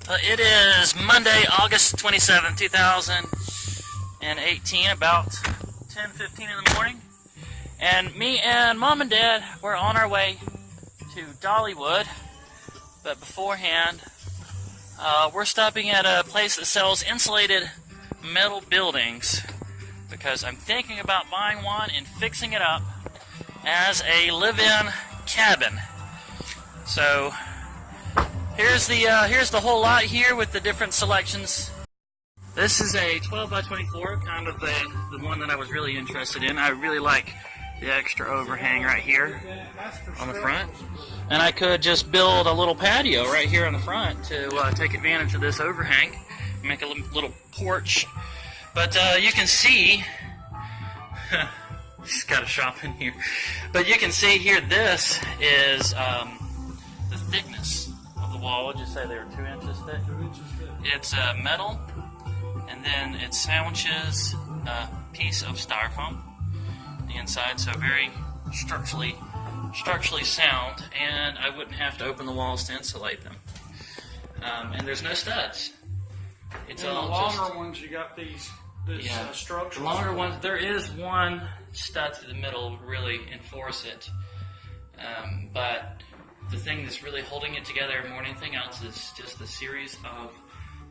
It is Monday, August 27th, 2018, about 10:15 in the morning. And me and Mom and Dad were on our way to Dollywood. But beforehand, we're stopping at a place that sells insulated metal buildings because I'm thinking about buying one and fixing it up as a live-in cabin. So here's the whole lot here with the different selections. This is a 12 by 24, kind of the one that I was really interested in. I really like the extra overhang right here on the front. And I could just build a little patio right here on the front to take advantage of this overhang, make a little porch. But you can see, it's got a shop in here, but you can see here this is the thickness of the wall. Would you say they were 2 inches thick? 2 inches thick. It's metal, and then it sandwiches a piece of styrofoam on the inside, so very structurally sound, and I wouldn't have to open the walls to insulate them. And there's no studs. It's all the longer ones, you got these structures. The longer ones, there is one stud through the middle to really enforce it. But the thing that's really holding it together more than anything else is just the series of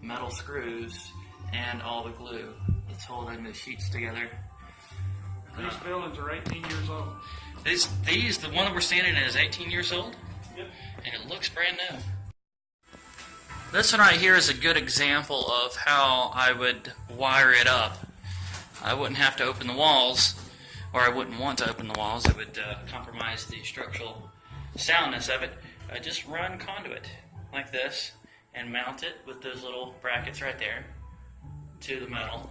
metal screws and all the glue that's holding the sheets together. These buildings are 18 years old. The one that we're standing in is 18 years old? Yep. And it looks brand new. This one right here is a good example of how I would wire it up. I wouldn't have to open the walls, or I wouldn't want to open the walls. It would compromise the structural soundness of it. I just run conduit like this and mount it with those little brackets right there to the metal.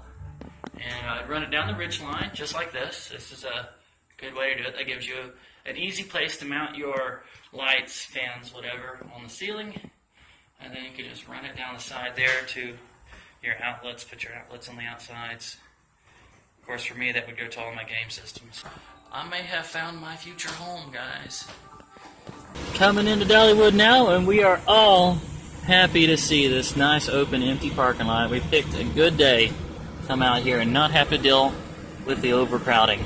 And I'd run it down the ridge line just like this. This is a good way to do it. That gives you an easy place to mount your lights, fans, whatever on the ceiling. And then you can just run it down the side there to your outlets, put your outlets on the outsides. Of course, for me, that would go to all my game systems. I may have found my future home, guys. Coming into Dollywood now, and we are all happy to see this nice, open, empty parking lot. We picked a good day to come out here and not have to deal with the overcrowding.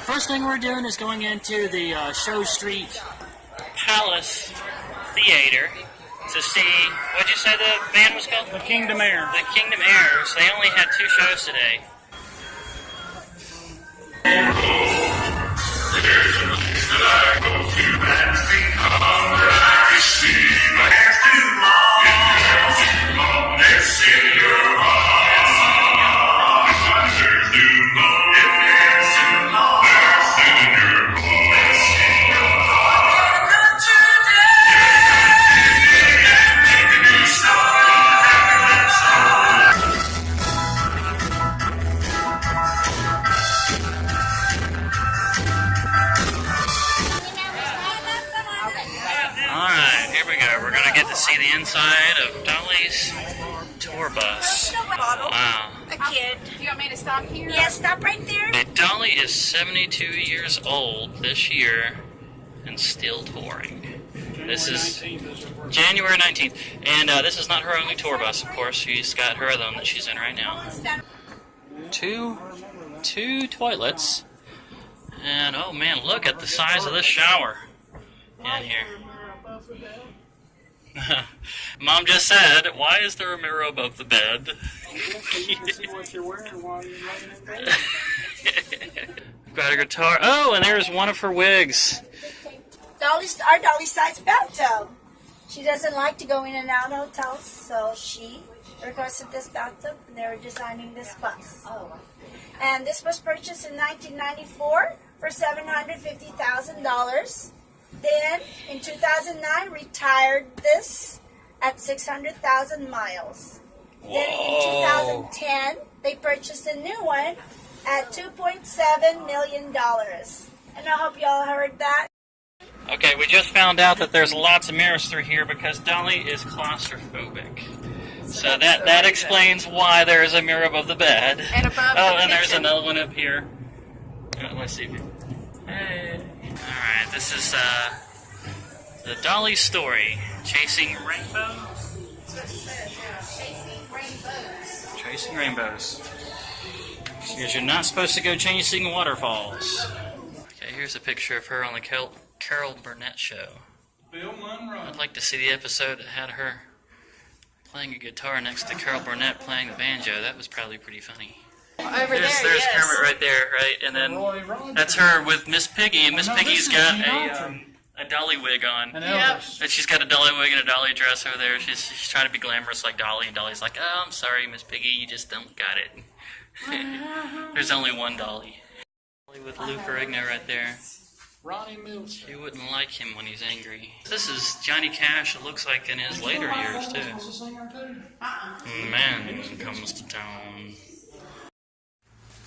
First thing we're doing is going into the Show Street Palace Theater to see, what'd you say the band was called? The Kingdom Air. The Kingdom Airs. They only had 2 shows today. See the inside of Dolly's tour bus. Wow. A kid. Do you want me to stop here? Yeah, stop right there. Dolly is 72 years old this year and still touring. This is January 19th. And this is not her only tour bus, of course. She's got her other one that she's in right now. Two toilets. And oh man, look at the size of this shower in here. Mom just said, why is there a mirror above the bed? You can see what you're wearing while you're laying in bed. Got a guitar. Oh, and there's one of her wigs. Our Dolly size bathtub. She doesn't like to go in and out of hotels, so she requested this bathtub, and they were designing this bus. And this was purchased in 1994 for $750,000. Then, in 2009, retired this at 600,000 miles. Whoa. Then, in 2010, they purchased a new one at $2.7 million. And I hope y'all heard that. Okay, we just found out that there's lots of mirrors through here because Dolly is claustrophobic. So that explains why there is a mirror above the bed. And above the and there's kitchen. another one up here. Let's see if you... Hey. Alright, this is the Dolly story. Chasing rainbows? Chasing rainbows. Because you're not supposed to go chasing waterfalls. Okay, here's a picture of her on the Carol Burnett show. Bill Monroe. I'd like to see the episode that had her playing a guitar next to Carol Burnett playing the banjo. That was probably pretty funny. Over There's yes. Kermit right there, right? And then Roy Rogers. that's her with Miss Piggy, and Miss no, Piggy's this is got Gene Autry. a dolly wig on. And Yep. Elvis. And she's got a dolly wig and a dolly dress over there. She's trying to be glamorous like Dolly, and Dolly's like, "Oh, I'm sorry, Miss Piggy, you just don't got it." There's only one Dolly. Dolly with Lou Ferrigno right there. Ronnie Mills. You wouldn't like him when he's angry. This is Johnny Cash, it looks like, in his later years, too. Man comes to town.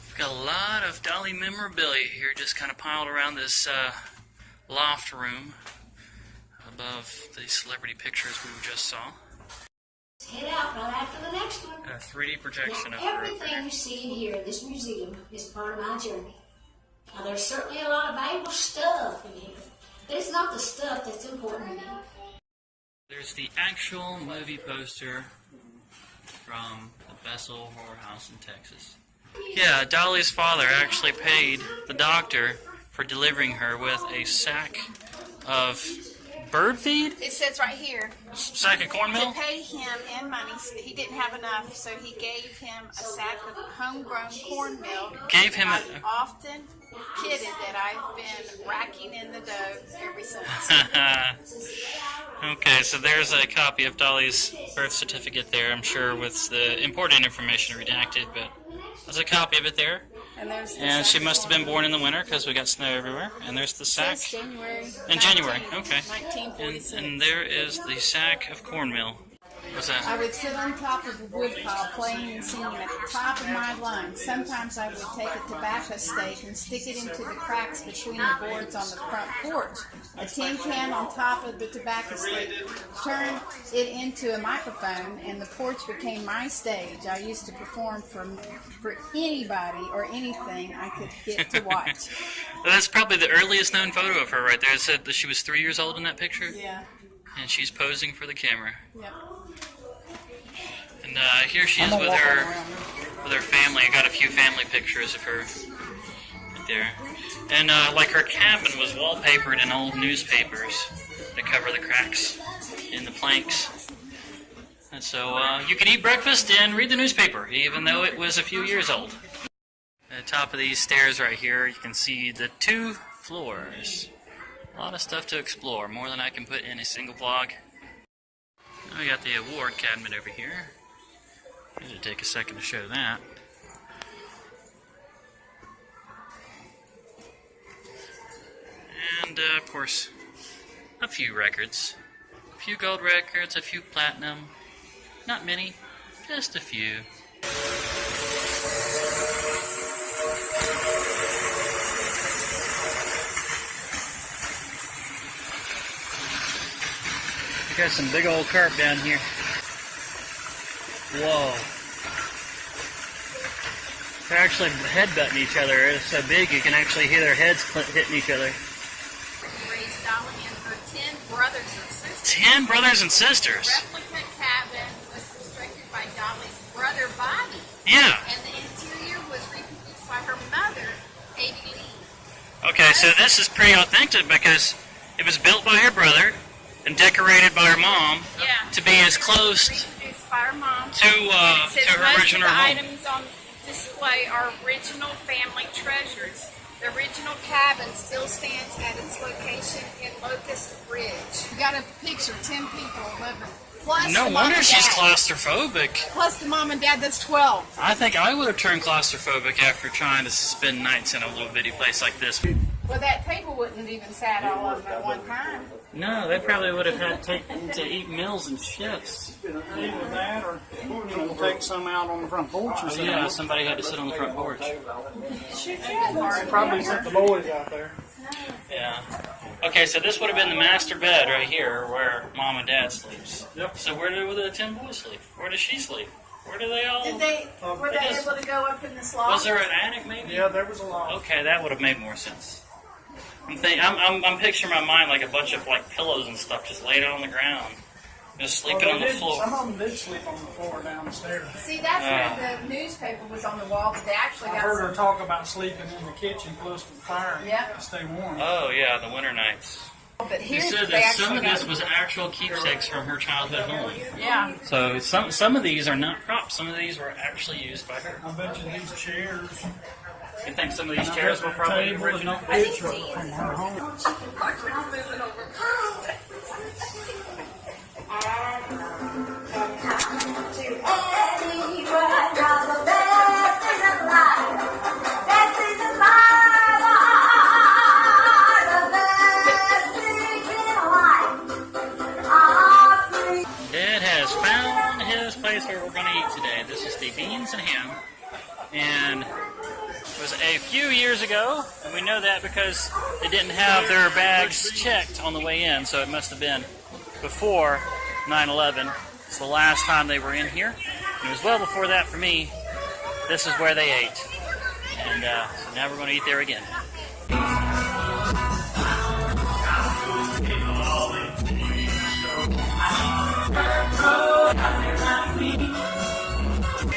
We've got a lot of Dolly memorabilia here, just kind of piled around this loft room above the celebrity pictures we just saw. Head out right after the next one. A 3D projection of Now, her. everything you see in here in this museum is part of my journey. Now, there's certainly a lot of valuable stuff in here, but it's not the stuff that's important to me. There's the actual movie poster from the Bessel Horror House in Texas. Yeah, Dolly's father actually paid the doctor for delivering her with a sack of bird feed? It says right here, Sack of to cornmeal? pay him in money, he didn't have enough, so he gave him a sack of homegrown cornmeal. Gave him I've often kidded that I've been racking in the dough ever since. Okay, so there's a copy of Dolly's birth certificate there, I'm sure, with the important information redacted, but there's a copy of it there. And there's the And she sack must of have been born in the winter because we got snow everywhere. And there's the sack. Says January. In January, 19, okay. 1946. And there is the sack of cornmeal. What's I that? would sit on top of a woodpile playing and singing at the top of my lungs. Sometimes I would take a tobacco stake and stick it into the cracks between the boards on the front porch. A tin can on top of the tobacco stake turned it into a microphone, and the porch became my stage. I used to perform for anybody or anything I could get to watch. That's probably the earliest known photo of her right there. It said that she was 3 years old in that picture. Yeah. And she's posing for the camera. Yep. And here she is with her family. I got a few family pictures of her right there. And like her cabin was wallpapered in old newspapers to cover the cracks in the planks. And so you could eat breakfast and read the newspaper, even though it was a few years old. At the top of these stairs right here, you can see the 2 floors. A lot of stuff to explore, more than I can put in a single vlog. Now we got the award cabinet over here. It'll take a second to show that. And of course, a few records. A few gold records, a few platinum. Not many, just a few. We got some big old carp down here. Whoa. They're actually headbutting each other. It's so big you can actually hear their heads hitting each other. Raised Dolly and her 10 brothers and sisters. 10 brothers and sisters? Replica cabin was constructed by Dolly's brother Bobby. Yeah. And the interior was reproduced by her mother, Katie Lee. Okay, so this is pretty authentic because it was built by her brother and decorated by her mom Yeah. to be as close Reproduced by her mom. to And it says her most original of the home. items on display are original family treasures. The original cabin still stands at its location in Locust Ridge. You got a picture, 10 people living. Plus No the mom wonder and she's dad. claustrophobic. Plus the mom and dad, that's 12. I think I would have turned claustrophobic after trying to spend nights in a little bitty place like this. Well, that table wouldn't even sat all of them at one time. No, they probably would have had to eat meals and shifts. Either that or we'll take some out on the front porch or something. Yeah, somebody had to sit on the front porch. Probably set the boys out there. Yeah. Okay, so this would have been the master bed right here where Mom and Dad sleeps. Yep. So where do the 10 boys sleep? Where does she sleep? Where do they all... Were they able to go up in this loft? Was there an attic maybe? Yeah, there was a lot. Okay, that would have made more sense. I'm picturing in my mind like a bunch of like pillows and stuff just laid out on the ground. Just sleeping on the floor. Some of them did sleep on the floor downstairs. See, that's where the newspaper was on the wall, but they actually I got heard some. her talk about sleeping in the kitchen close to the fire Yep. to stay warm. Oh yeah, the winter nights. But You here said they that some actually of this got. was actual keepsakes from her childhood home. Yeah. So some of these are not props. Some of these were actually used by her. I bet you these chairs. You think some of these chairs were probably table original? and that fridge were from her home. Dad has found his place where we're going to eat today. This is the beans and ham. And it was a few years ago, and we know that because they didn't have their bags checked on the way in, so it must have been before 9/11. It's the last time they were in here. And it was well before that for me. This is where they ate. And so now we're going to eat there again.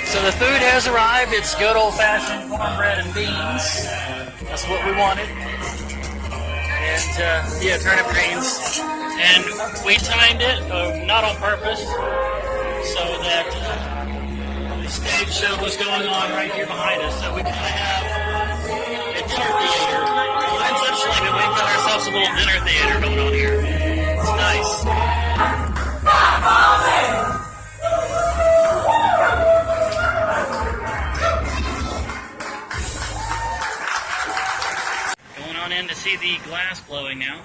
So the food has arrived. It's good old-fashioned cornbread and beans. That's what we wanted. And yeah, turnip greens. And we timed it, not on purpose, so that the stage show was going on right here behind us. So we kind of have a dinner theater. Essentially, we've got ourselves a little dinner theater going on here. It's nice. Going on in to see the glass blowing now.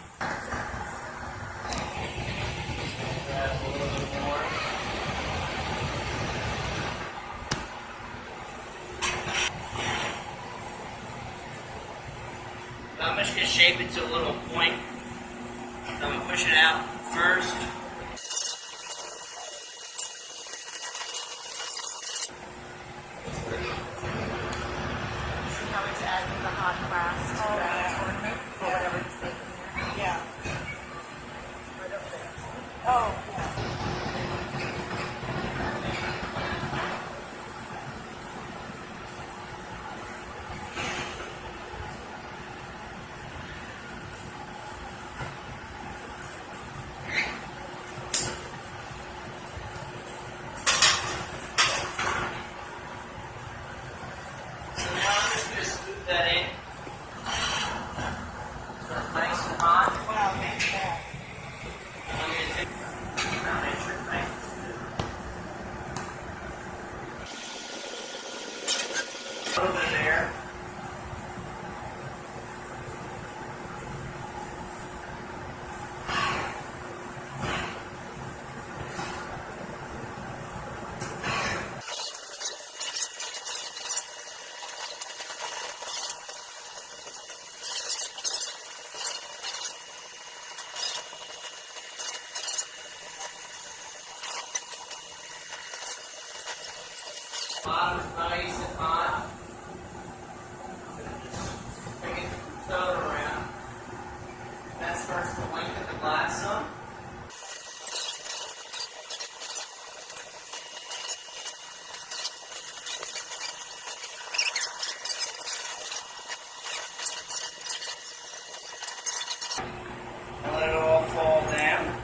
I'm just going to shape it to a little point. So I'm going to push it out first. See how it's adding the hot glass to that ornament or whatever it's making there. Yeah. Right up there. Oh, yeah. So now I'm just going to scoop that in. So it's nice and hot. Wow, thank you. I'm going to take make sure it's nice and smooth. Over there. Bottom's nice and hot. Bring it throw it around. That starts to lengthen the glass some. And let it all fall down.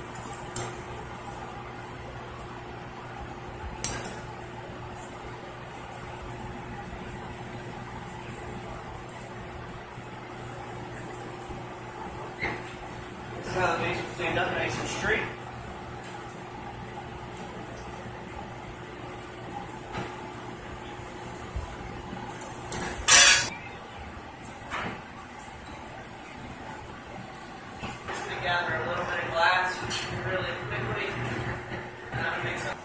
This is how the base will stand up nice and straight. Just going to gather a little bit of glass really quickly. And I'm going to mix up.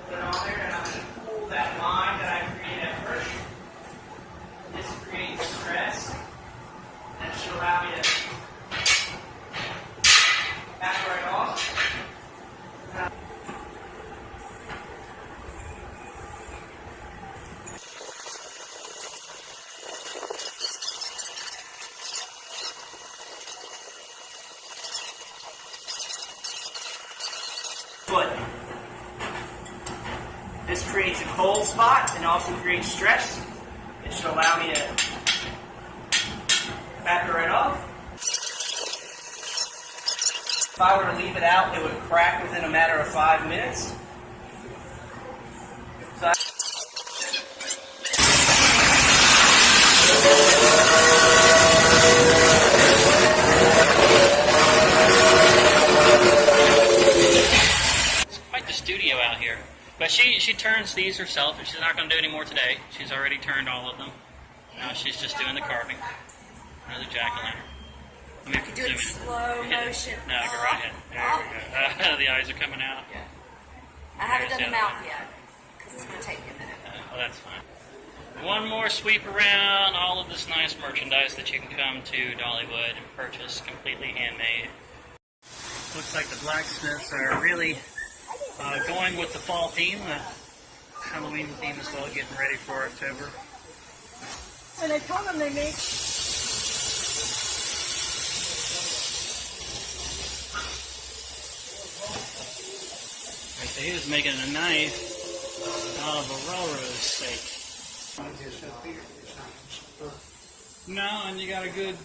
Put it on there and I'm going to pull that line that I created at first. This creates stress. That should allow creates a cold spot and also creates stress. It should allow me to back it right off. If I were to leave it out, it would crack within a matter of 5 minutes. So it's quite the studio out here. But she turns these herself, and she's not going to do any more today. She's already turned all of them. Now she's just doing the carving. Another jack-o'-lantern. I can do it in slow motion. No, go right ahead. There we go. The eyes are coming out. I haven't done the mouth yet, because it's going to take me a minute. Well, that's fine. One more sweep around all of this nice merchandise that you can come to Dollywood and purchase, completely handmade. Looks like the blacksmiths are really going with the fall theme, the Halloween theme as well, getting ready for October. And I told them they make... Right, so he was making a knife out of a railroad stake. No, and you got a good,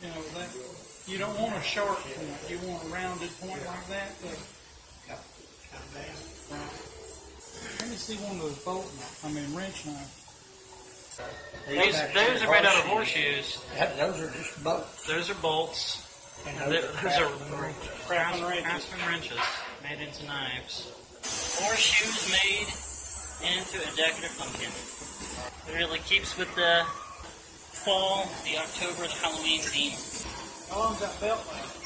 that you don't want a sharp point. You want a rounded point like that. Let me see one of those wrench knives. Those are made out of horseshoes. Those are just bolts. Those are bolts. And those are craftsman wrenches made into knives. Horseshoes made into a decorative pumpkin. It really keeps with the fall, the October, the Halloween theme. How long's that belt last?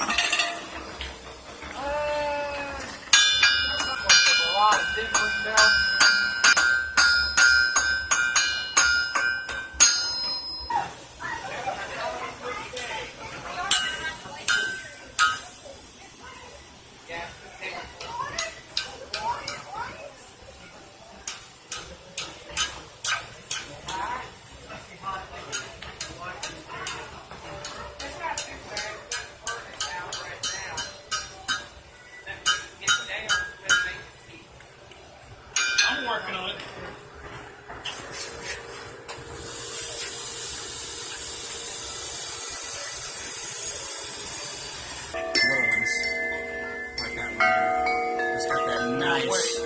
a lot of different belts. I'm working on it. Little ones. Like that one there. It's got that nice.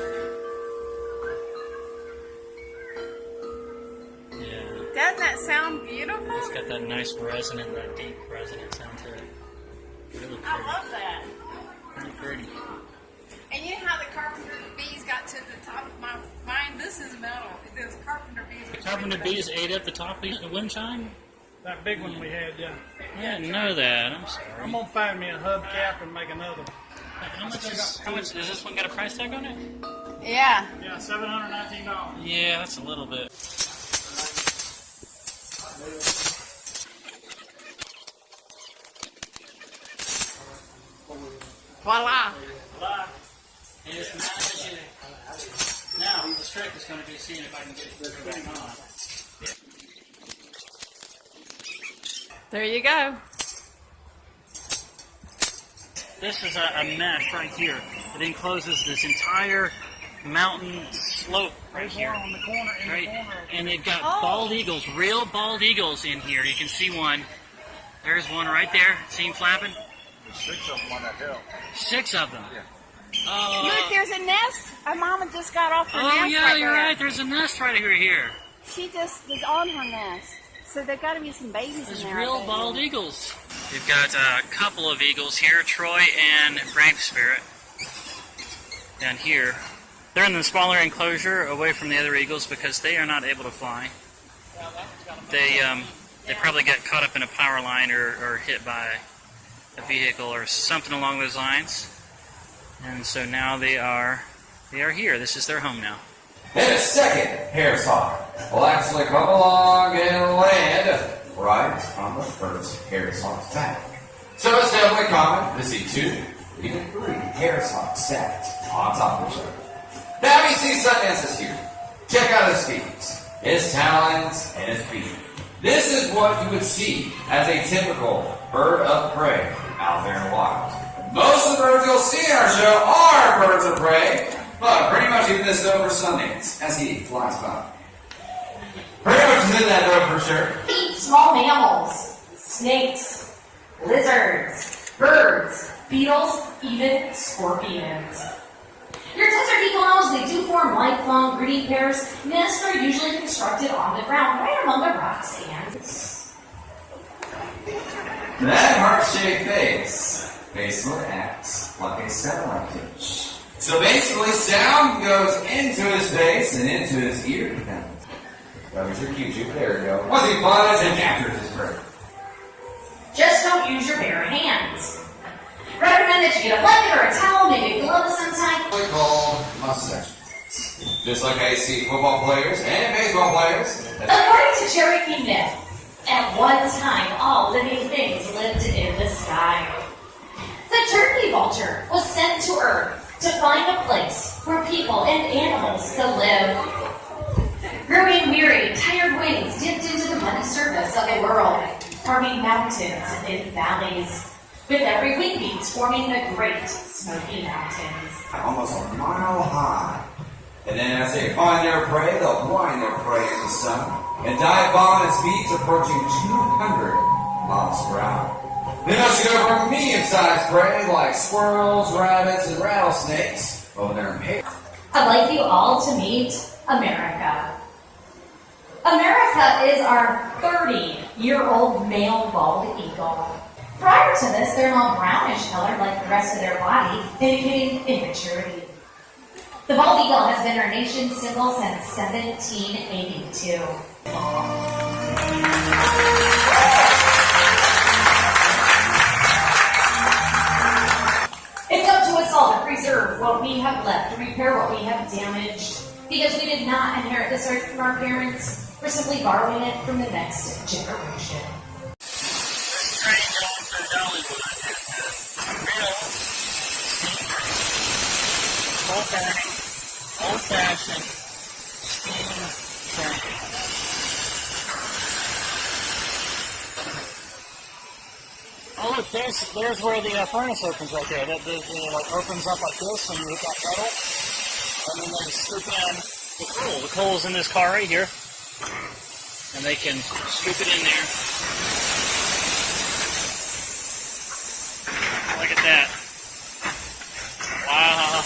Yeah. Doesn't that sound beautiful? It's got that nice resonant, that deep resonant sound to it. Really pretty. I love that. Pretty pretty. And you know how the carpenter bees got to the top of my mind? This is metal. Those carpenter bees are Carpenter bees ate up the top of the wind chime? That big one we had, yeah. I didn't know that. I'm sorry. I'm gonna find me a hubcap and make another. How much does this one got a price tag on it? Yeah. Yeah, $719. Yeah, that's a little bit. Voila. And it's magic. Now, the trick is going to be seeing if I can get it back on. There you go. This is a mesh right here. It encloses this entire mountain slope right There's here. one on the corner, in Right? the corner. And they've got bald eagles, real bald eagles in here. You can see one. There's one right there. See him flapping? There's 6 of them on that hill. 6 of them. Yeah. Look, there's a nest. Our mama just got off her Oh, nest. yeah, right you're there. right. There's a nest right over here. She just was on her nest. So there got to be some babies There's in there. real I bet. bald eagles. We've got a couple of eagles here, Troy and Brave Spirit. Down here. They're in the smaller enclosure away from the other eagles because they are not able to fly. They probably got caught up in a power line or hit by a vehicle or something along those lines. And so now they are here. This is their home now. And a second Harris Hawk will actually come along and land right on the first Harris Hawk's back. So it's definitely common to see 2, even 3 Harris Hawks stacked on top of each other. Now you see Sundance's here. Check out his feet, his talons, and his beak. This is what you would see as a typical bird of prey out there in the wild. Most of the birds you'll see in our show are birds of prey, But pretty much even this though for Sundance as he flies by. Pretty much is in that though for sure. Eat small mammals, snakes, lizards, birds, beetles, even scorpions. Your desert eagles, they do form lifelong breeding pairs. Nests are usually constructed on the ground, right among the rocks and... That heart-shaped face basically acts like a satellite dish. So basically, sound goes into his face and into his ear canals. That was your cue, Juke. There you go. Once he flies and captures his prey. Just don't use your bare hands. Recommend that you get a blanket or a towel, maybe a glove of some type. Called muscle. Just like I see football players and baseball players. According to Cherokee myth, at one time all living things lived in the sky. The turkey vulture was sent to Earth to find a place where people and animals could live. Growing weary, tired wings dipped into the muddy surface of the world, forming mountains and valleys, with every wing beats forming the Great Smoky Mountains. Almost a mile high. And then as they find their prey, they'll blind their prey in the sun and dive bomb at speeds approaching 200 miles per hour. They must go from medium-sized prey like squirrels, rabbits, and rattlesnakes over there in Haiti. I'd like you all to meet America. America is our 30-year-old male bald eagle. Prior to this, they're all brownish colored like the rest of their body, indicating immaturity. The bald eagle has been our nation's symbol since 1782. It's up to us all to preserve what we have left, to repair what we have damaged, because we did not inherit this earth from our parents. We're simply borrowing it from the next generation. Train going through Dollywood is real old-fashioned steam train. Oh look, there's where the furnace opens right there. That like opens up like this when you hit that pedal, and then they scoop in the coal. The coal's in this car right here, and they can scoop it in there. Look at that! Wow!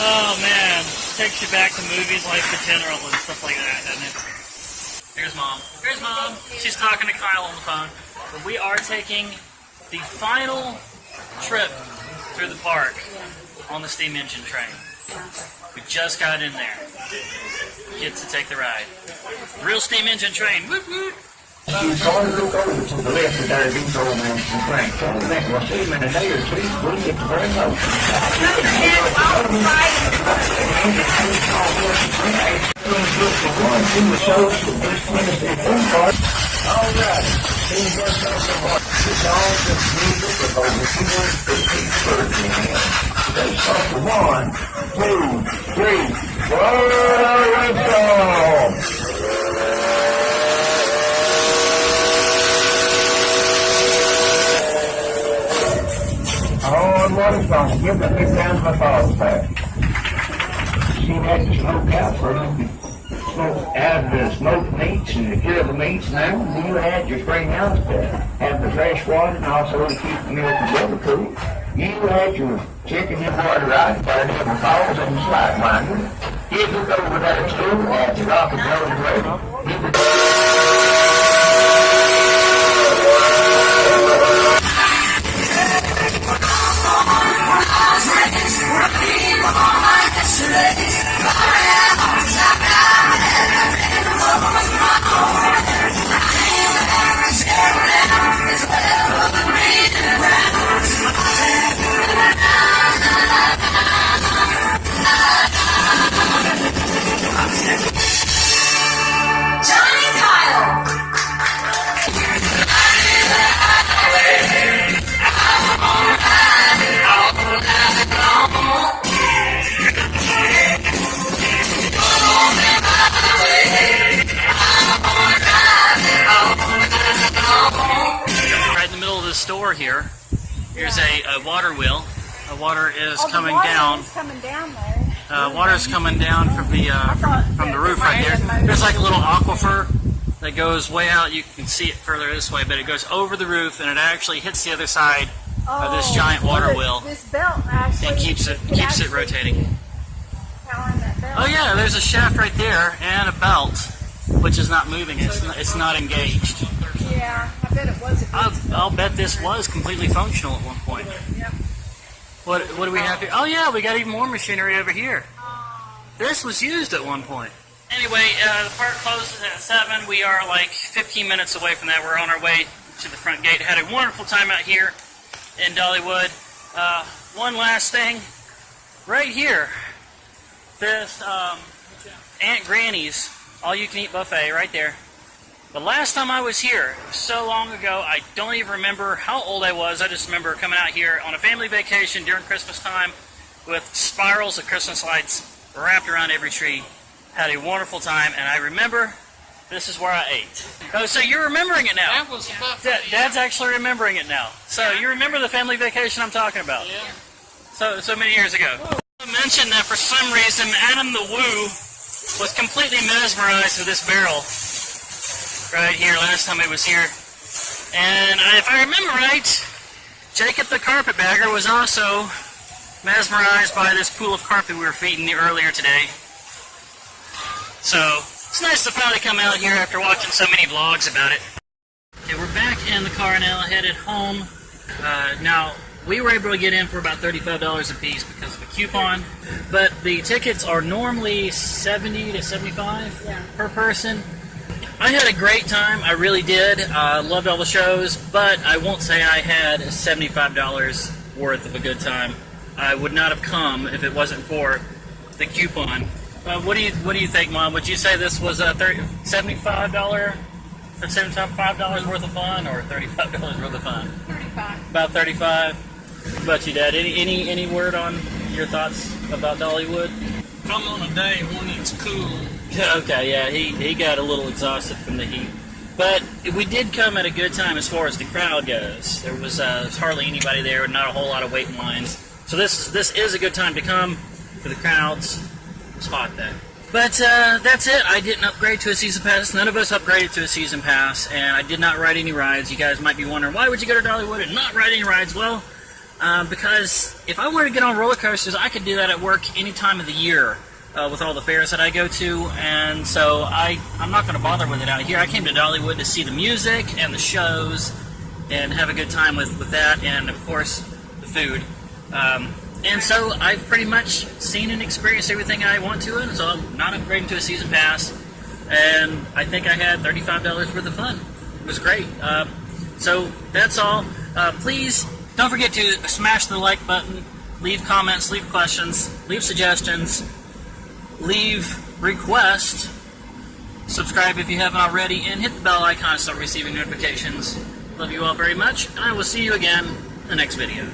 Oh man, takes you back to movies like The General and stuff like that, doesn't it? Here's Mom. Here's Mom. She's talking to Kyle on the phone. But we are taking the final trip through the park on the steam engine train. We just got in there. Get to take the ride. Real steam engine train. Whoop whoop. You saw her look over to the left of there, these old man and Frank. Tell them that we'll see him in a day or two. We'll get to very close. All right. He's got some more. It's all just music with over 250 birds in here. They start for 1, 2, 3. Whoa, let's go! Oh, and water's gone. Give that big down to my falls back. She had to smoke out for them. Smoke out of the smoked meats and the killed meats now. You had your springhouse to have the fresh water and also to keep the milk and butter cool. You had your chicken and water right by the little falls and the slide winder. You look over there too at the rock and roll ready. Right in the middle of the store here, here's a water wheel. The water is Oh, coming the water down. is coming down there. Water is coming down from the roof right there. There's like a little aquifer that goes way out. You can see it further this way, but it goes over the roof and it actually hits the other side of this giant water wheel This belt actually and keeps it rotating. Power in that belt. Oh yeah, there's a shaft right there and a belt, which is not moving. It's not engaged. Yeah, I bet it was. I'll bet this was completely functional at one point. Yep. What do we have here? Oh yeah, we got even more machinery over here. This was used at one point. Anyway, the park closes at 7. We are like 15 minutes away from that. We're on our way to the front gate. Had a wonderful time out here in Dollywood. One last thing, right here, this Aunt Granny's all-you-can-eat buffet right there. The last time I was here, so long ago, I don't even remember how old I was. I just remember coming out here on a family vacation during Christmas time with spirals of Christmas lights wrapped around every tree. Had a wonderful time, and I remember this is where I ate. Oh, so you're remembering it now? That was the buffet. Dad's actually remembering it now. So you remember the family vacation I'm talking about? Yeah. So many years ago. I mentioned that for some reason Adam the Woo was completely mesmerized with this barrel right here last time he was here. And if I remember right, Jacob the carpetbagger was also mesmerized by this pool of carpet we were feeding earlier today. So it's nice to finally come out here after watching so many vlogs about it. Okay, we're back in the car now, headed home. Now, we were able to get in for about $35 a piece because of a coupon, but the tickets are normally $70 to $75 per person. I had a great time, I really did. Loved all the shows, but I won't say I had $75 worth of a good time. I would not have come if it wasn't for the coupon. What do you think, Mom? Would you say this was a $75 worth of fun, or $35 worth of fun? 35. About 35. What about you, Dad? Any word on your thoughts about Dollywood? Come on a day when it's cool. Okay, yeah, he got a little exhausted from the heat. But we did come at a good time as far as the crowd goes. There was hardly anybody there, not a whole lot of waiting lines. So this is a good time to come for the crowds. It's hot there. But that's it. I didn't upgrade to a season pass. None of us upgraded to a season pass, and I did not ride any rides. You guys might be wondering, why would you go to Dollywood and not ride any rides? Well, because if I wanted to get on roller coasters, I could do that at work any time of the year. With all the fairs that I go to, and so I'm not going to bother with it out here. I came to Dollywood to see the music and the shows and have a good time with that, and of course the food. And so I've pretty much seen and experienced everything I want to, and so I'm not upgrading to a season pass, and I think I had $35 worth of fun. It was great. So that's all. Please don't forget to smash the like button, leave comments, leave questions, leave suggestions, leave requests, subscribe if you haven't already, and hit the bell icon to start receiving notifications. Love you all very much, and I will see you again in the next video.